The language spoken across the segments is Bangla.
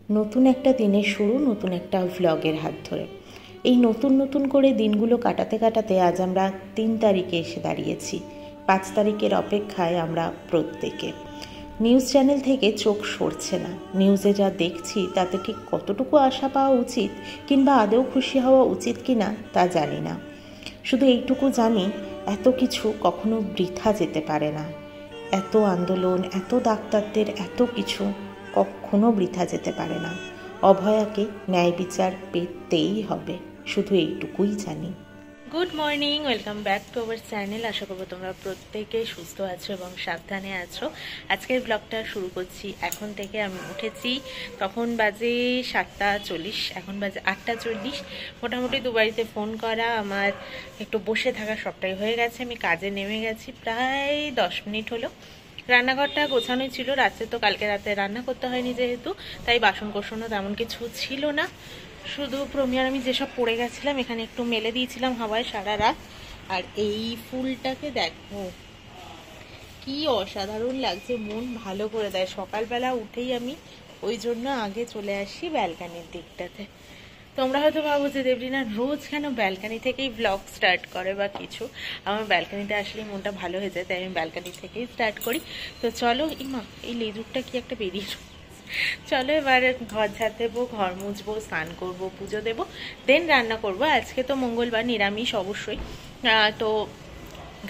নতুন একটা দিনের শুরু, নতুন একটা ভ্লগের হাত ধরে। এই নতুন নতুন করে দিনগুলো কাটাতে কাটাতে আজ আমরা 3 তারিখে এসে দাঁড়িয়েছি। 5 তারিখের অপেক্ষায় আমরা প্রত্যেকে। নিউজ চ্যানেল থেকে চোখ সরছে না। নিউজে যা দেখছি তাতে ঠিক কতটুকু আশা পাওয়া উচিত কিংবা আদৌ খুশি হওয়া উচিত কিনা তা জানি না। শুধু এইটুকু জানি, এত কিছু কখনো বৃথা যেতে পারে না। এত আন্দোলন, এত ডাক্তারদের এত কিছু কখনো বৃথা যেতে পারে না। অভয়াকে ন্যায় বিচার পেতেই হবে, শুধু এইটুকুই জানি। Good morning, welcome back to our channel. আশা করবো তোমরা প্রত্যেকেই সুস্থ আছো এবং সাবধানে আছো। আজকের ব্লগটা শুরু করছি এখন থেকে। আমি উঠেছি, তখন বাজে 7:40, এখন বাজে 8:40। মোটামুটি দুবারিতে ফোন করা, আমার একটু বসে থাকা সবটাই হয়ে গেছে। আমি কাজে নেমে গেছি, প্রায় 10 মিনিট হলো। রান্নাঘরটা গোছানোই ছিল, রাত্রে তো কালকে রাতে রান্না করতে হয়নি যেহেতু, তাই বাসন কোসনও তেমন কিছু ছিল না। শুধু প্রমিয়ার আমি যেসব পড়ে গেছিলাম এখানে একটু মেলে দিয়েছিলাম হাওয়ায় সারা রাত। আর এই ফুলটাকে দেখো কি অসাধারণ লাগছে, মন ভালো করে দেয়। সকালবেলা উঠেই আমি ওই জন্য আগে চলে আসি ব্যালকানির দিকটাতে। তোমরা হয়তো ভাবো যে দেবরিনা রোজ কেন ব্যালকানি থেকেই ব্লগ স্টার্ট করে বা কিছু। আমার ব্যালকানিতে আসলে মনটা ভালো হয়ে যায়, তাই আমি ব্যালকানি থেকেই স্টার্ট করি। তো চলো, ইমা এই লেজুকটা কি একটা বেরিয়ে, চলো এবার ঘর ঝাড় দেবো, ঘর মুছবো, স্নান করবো, পুজো দেবো, দেন রান্না করবো। আজকে তো মঙ্গলবার, নিরামিষ অবশ্যই। তো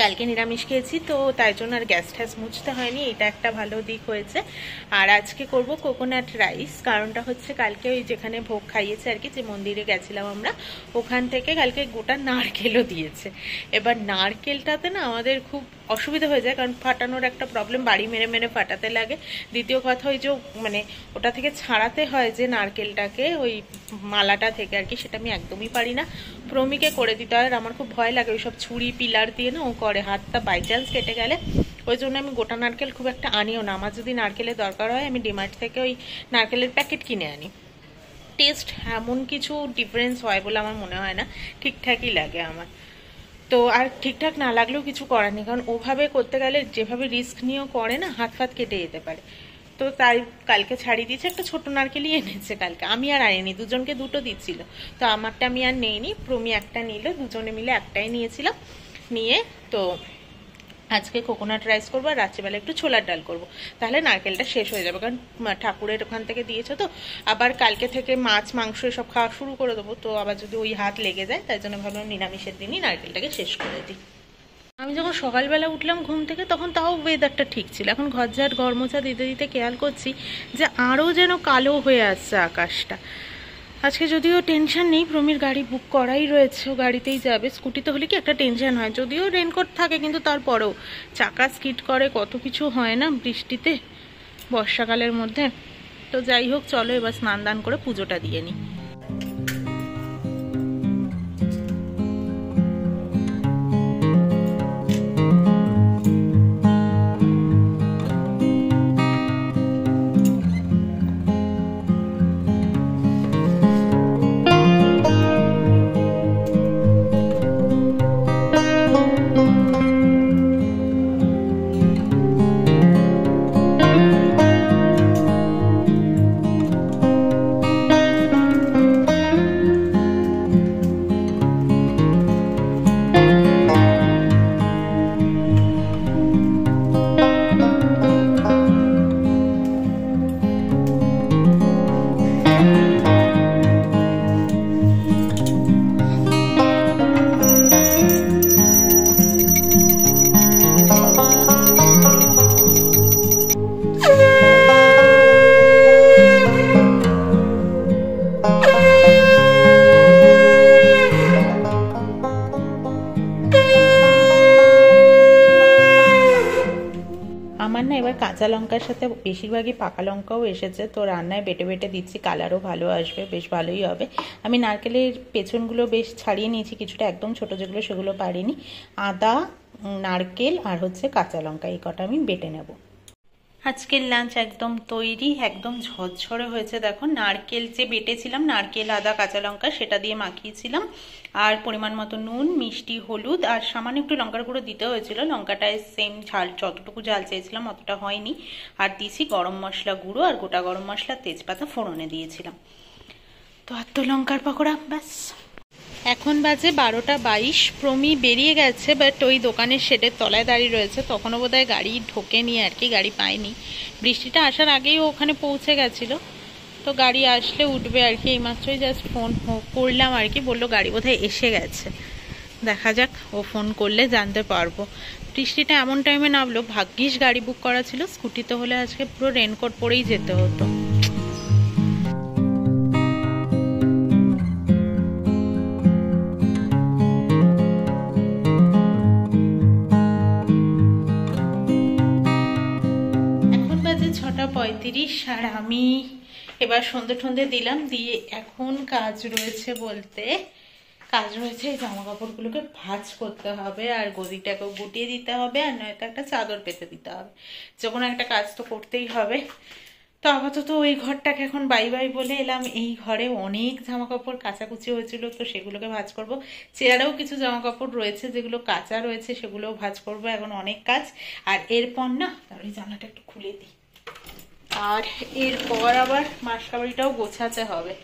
কালকে নিরামিষ খেয়েছি, তো তাই জন্য আর গ্যাস ট্যাস মুছতে হয়নি, এটা একটা ভালো দিক হয়েছে। আর আজকে করব কোকোনাট রাইস। কারণটা হচ্ছে কালকে ওই যেখানে ভোগ খাইয়েছে আর কি, যে মন্দিরে গেছিলাম আমরা, ওখান থেকে কালকে গোটা নারকেলও দিয়েছে। এবার নারকেলটাতে না আমাদের খুব অসুবিধা হয়ে যায়, কারণ ফাটানোর একটা প্রবলেম, বাড়ি মেরে মেরে ফাটাতে লাগে। দ্বিতীয় কথা ওই যে মানে ওটা থেকে ছাড়াতে হয় যে নারকেলটাকে, ওই মালাটা থেকে আর কি, সেটা আমি একদমই পারি না। প্রমিকে করে দিতে হয়, আর আমার খুব ভয় লাগে ওইসব ছুরি পিলার দিয়ে না ও করে, হাতটা বাই চান্স কেটে গেলে। ওই জন্য আমি গোটা নারকেল খুব একটা আনিও না। আমার যদি নারকেলের দরকার হয় আমি ডিমার্ট থেকে ওই নারকেলের প্যাকেট কিনে আনি। টেস্ট এমন কিছু ডিফারেন্স হয় বলে আমার মনে হয় না, ঠিকঠাকই লাগে আমার। তো আর ঠিকঠাক না লাগলেও কিছু করার নেই, কারণ ওভাবে করতে গেলে যেভাবে রিস্ক নিয়েও করে না, হাত ফাত কেটে যেতে পারে। তো তাই কালকে ছাড়িয়ে দিয়েছে, একটা ছোট নারকেলই এনেছে কালকে, আমি আর আনিনি, দুজনকে দুটো দিচ্ছিল। তো আমারটা আমি আর নেইনি, প্রমি একটা নিল, দুজনে মিলে একটাই নিয়েছিলাম। নিয়ে তো আজকে কোকোনাট রাইস করবো, আর রাত্রিবেলা একটু ছোলার ডাল করবো, তাহলে নারকেলটা শেষ হয়ে যাবে। কারণ ঠাকুরের ওখান থেকে দিয়েছে, তো আবার কালকে থেকে মাছ মাংস এসব খাওয়া শুরু করে দেবো, তো আবার যদি ওই হাত লেগে যায়, তাই জন্য ভাবলাম নিরামিষের দিনই নারকেলটাকে শেষ করে দিই। আমি যখন সকালবেলা উঠলাম ঘুম থেকে, তখন তাও ওয়েদারটা ঠিক ছিল। এখন ঘরঝাড় ঘর মোছা দিতে দিতে খেয়াল করছি যে আরও যেন কালো হয়ে আসছে আকাশটা। আজকে যদিও টেনশন নেই, প্রমির গাড়ি বুক করাই রয়েছে, ও গাড়িতেই যাবে। স্কুটিতে হলে কি একটা টেনশন হয়, যদিও রেনকোট থাকে, কিন্তু তারপরেও চাকা স্কিড করে, কত কিছু হয় না বৃষ্টিতে, বর্ষাকালের মধ্যে। তো যাই হোক, চলো এবার স্নান দান করে পুজোটা দিয়ে নিই। আমার না এবার কাঁচা লঙ্কার সাথে বেশিরভাগই পাকা লঙ্কাও এসেছে, তো রান্নায় বেটে বেটে দিচ্ছি, কালারও ভালো আসবে, বেশ ভালোই হবে। আমি নারকেলের পেছনগুলো বেশ ছাড়িয়ে নিয়েছি কিছুটা, একদম ছোট যেগুলো সেগুলো পারিনি। আদা, নারকেল আর হচ্ছে কাঁচা লঙ্কা, এই কটা আমি বেটে নেব। আজকের লাঞ্চ একদম তৈরি, একদম ঝরঝরে হয়েছে। দেখো, নারকেল যে বেটেছিলাম, নারকেল, আদা, কাঁচা লঙ্কা, সেটা দিয়ে মাখিয়েছিলাম। আর পরিমাণ মতো নুন, মিষ্টি, হলুদ আর সামান্য একটু লঙ্কার গুঁড়ো দিতে হয়েছিল। লঙ্কাটায় সেম ঝাল, যতটুকু ঝাল চেয়েছিলাম অতটা হয়নি। আর দিয়েছি গরম মশলা গুঁড়ো আর গোটা গরম মশলা, তেজপাতা ফোড়নে দিয়েছিলাম। তো আর তো লঙ্কার পকোড়া, ব্যাস। এখন বাজে 12টা 22। প্রমি বেরিয়ে গেছে, বাট ওই দোকানের শেডের তলায় দাঁড়িয়ে রয়েছে। তখনও বোধহয় গাড়ি ঢোকেনি আর কি, গাড়ি পায়নি। বৃষ্টিটা আসার আগেই ও ওখানে পৌঁছে গেছিলো। তো গাড়ি আসলে উঠবে আর কি। এইমাত্রই জাস্ট ফোন করলাম আর কি, বললো গাড়ি বোধহয় এসে গেছে। দেখা যাক, ও ফোন করলে জানতে পারবো। বৃষ্টিটা এমন টাইমে নামলো, ভাগ্যিস গাড়ি বুক করা ছিল। স্কুটিতে হলে আজকে পুরো রেনকোট পরেই যেতে হতো। এখন বাজে 6টা 35 আর আমি এবার সন্ধে ঠন্ধে দিলাম। দিয়ে এখন কাজ রয়েছে বলতে এই জামা কাপড়গুলোকে ভাঁজ করতে হবে আর গদিটাকেও গুটিয়ে দিতে হবে, আর নয়তো একটা চাদর পেতে দিতে হবে। যখন একটা কাজ তো করতেই হবে। তো আপাতত ওই ঘরটাকে এখন বাই বাই বলে এলাম। এই ঘরে অনেক জামা কাপড় কাচাকুচি হয়েছিল, তো সেগুলোকে ভাঁজ করব। চেয়ারেও কিছু জামা কাপড় রয়েছে যেগুলো কাঁচা রয়েছে, সেগুলোও ভাঁজ করব। এখন অনেক কাজ। আর এরপর না, তাহলে জানাটা একটু খুলে দিই। আর এরপর আবার মাসকাবাড়িটাও গোছাতে হবে।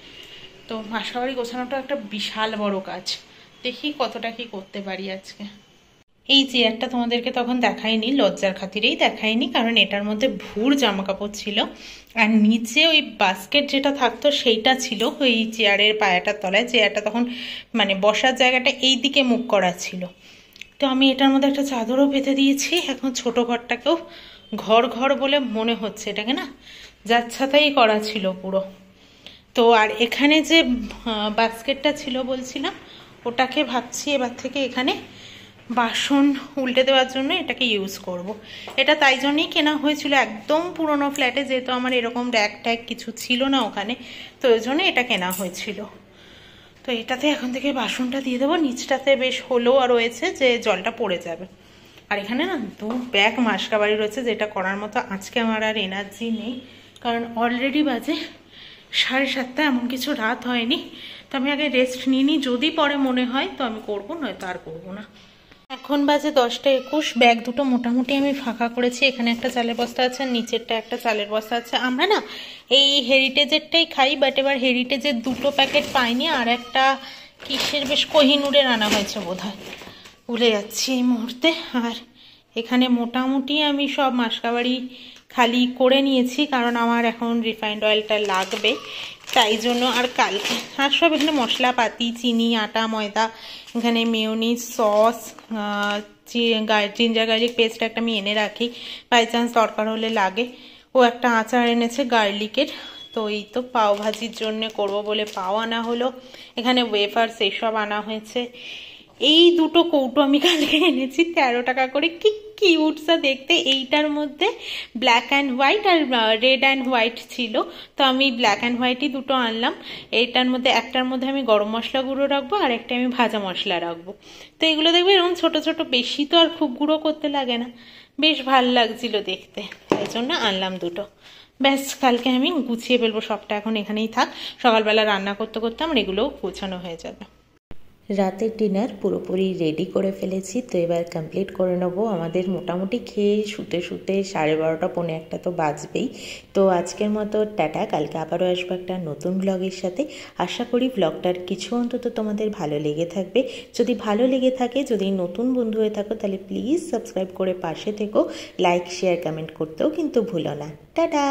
তো মাসকাবাড়ি গোছানোটা একটা বিশাল বড় কাজ। দেখি কতটা কি করতে পারি আজকে। এই চেয়ারটা তোমাদেরকে তখন দেখাইনি, লজ্জার খাতিরেই দেখাইনি, কারণ এটার মধ্যে ভুর জামা কাপড় ছিল। আর নিচে ওই বাস্কেট যেটা থাকতো সেইটা ছিল ওই চেয়ারের পায়াটার তলায়। চেয়ারটা তখন মানে বসার জায়গাটা এই দিকে মুখ করা ছিল। তো আমি এটার মধ্যে একটা চাদরও পেতে দিয়েছি। এখন ছোট ঘরটাকেও ঘর বলে মনে হচ্ছে, এটাকে না যাচ্ছাতাই করা ছিল পুরো। তো আর এখানে যে বাস্কেটটা ছিল বলছিলাম, ওটাকে ভাবছি এবার থেকে এখানে বাসন উল্টে দেওয়ার জন্য এটাকে ইউজ করব। এটা তাই জন্যই কেনা হয়েছিল একদম পুরনো ফ্ল্যাটে, যেহেতু আমার এরকম র্যাক ট্যাক কিছু ছিল না ওখানে, তো ওই জন্য এটা কেনা হয়েছিল। তো এটাতে এখন থেকে বাসনটা দিয়ে দেবো। নিচটাতে বেশ হলো আর রয়েছে যে জলটা পড়ে যাবে। আর এখানে না 2 ব্যাগ মাসকাবাড়ি রয়েছে, যেটা করার মতো আজকে আমার আর এনার্জি নেই, কারণ অলরেডি বাজে 7:30। এমন কিছু রাত হয়নি। তো আমি আগে রেস্ট নিয়ে নিই, যদি পরে মনে হয় তো আমি করবো, নয়তো আর করবো না। এখন বাজে 10টা 21। ব্যাগ দুটো মোটামুটি আমি ফাঁকা করেছি। এখানে একটা চালের বস্তা আছে, নিচেরটা একটা চালের বস্তা আছে। আমরা না এই হেরিটেজেরটাই খাই, বাট এবার হেরিটেজের 2টো প্যাকেট পাইনি, আর একটা কিসের বেশ কোহিনুরের আনা হয়েছে বোধহয়, ভুলে যাচ্ছি এই মুহূর্তে। আর এখানে মোটামুটি আমি সব মাসকাবাড়ি খালি করে নিয়েছি, কারণ আমার এখন রিফাইন্ড অয়েলটা লাগবে, তাই জন্য। আর কালকে আর সব এখানে মশলাপাতি, চিনি, আটা, ময়দা, এখানে mayonnaise, sauce, ginger garlic paste একটা আমি এনে রাখি, বাই চান্স দরকার হলে লাগে। ও একটা আচার এনেছে গার্লিকের। তো এই তো পাও ভাজির জন্য করব বলে পাও আনা হলো। এখানে ওয়েফার্স এসব আনা হয়েছে। এই 2টো কৌটো আমি কালকে এনেছি 13 টাকা করে। কি কিউটসা দেখতে। এইটার মধ্যে ব্ল্যাক অ্যান্ড হোয়াইট আর রেড অ্যান্ড হোয়াইট ছিল, তো আমি ব্ল্যাক অ্যান্ড হোয়াইটই 2টো আনলাম। এইটার মধ্যে একটার মধ্যে আমি গরম মশলা গুঁড়ো রাখবো, আর একটা আমি ভাজা মশলা রাখবো। তো এগুলো দেখবে এরকম ছোট ছোট, বেশি তো আর খুব গুঁড়ো করতে লাগে না, বেশ ভাল লাগছিল দেখতে, তাই জন্য আনলাম 2টো। ব্যাস, কালকে আমি গুছিয়ে ফেলবো সবটা। এখন এখানেই থাক, সকালবেলা রান্না করতে করতে আমার এগুলোও গোছানো হয়ে যাবে। রাতের ডিনার পুরোপুরি রেডি করে ফেলেছি, তো এবার কমপ্লিট করে নেবো। আমাদের মোটামুটি খেয়ে শুতে 12:30 পৌনে 1 তো বাজবেই। তো আজকের মতো টাটা। কালকে আবারও আসবো একটা নতুন ব্লগের সাথে। আশা করি ব্লগটার কিছু অন্তত তোমাদের ভালো লেগে থাকবে। যদি ভালো লেগে থাকে, যদি নতুন বন্ধু হয়ে থাকো, তাহলে প্লিজ সাবস্ক্রাইব করে পাশে থেকো। লাইক, শেয়ার, কমেন্ট করতেও কিন্তু ভুলো না। টাটা।